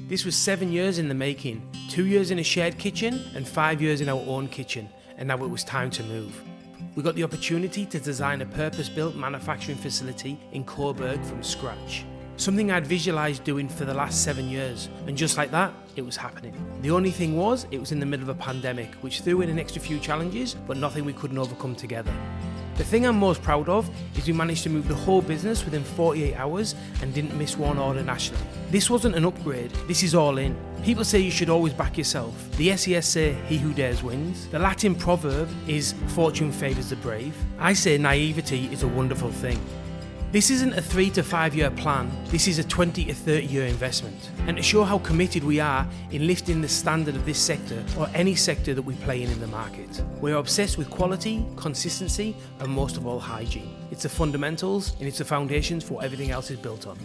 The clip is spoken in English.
This was 7 years in the making, 2 years in a shared kitchen and 5 years in our own kitchen, and now it was time to move. We got the opportunity to design a purpose-built manufacturing facility in Coburg from scratch. Something I'd visualised doing for the last 7 years, and just like that, it was happening. The only thing was, it was in the middle of a pandemic, which threw in an extra few challenges, but nothing we couldn't overcome together. The thing I'm most proud of is we managed to move the whole business within 48 hours and didn't miss one order nationally. This wasn't an upgrade, this is all in. People say you should always back yourself. The SES say, he who dares wins. The Latin proverb is, fortune favours the brave. I say naivety is a wonderful thing. This isn't a 3 to 5 year plan, this is a 20 to 30 year investment. And to show how committed we are in lifting the standard of this sector or any sector that we play in the market. We're obsessed with quality, consistency and most of all hygiene. It's the fundamentals and it's the foundations for what everything else is built on.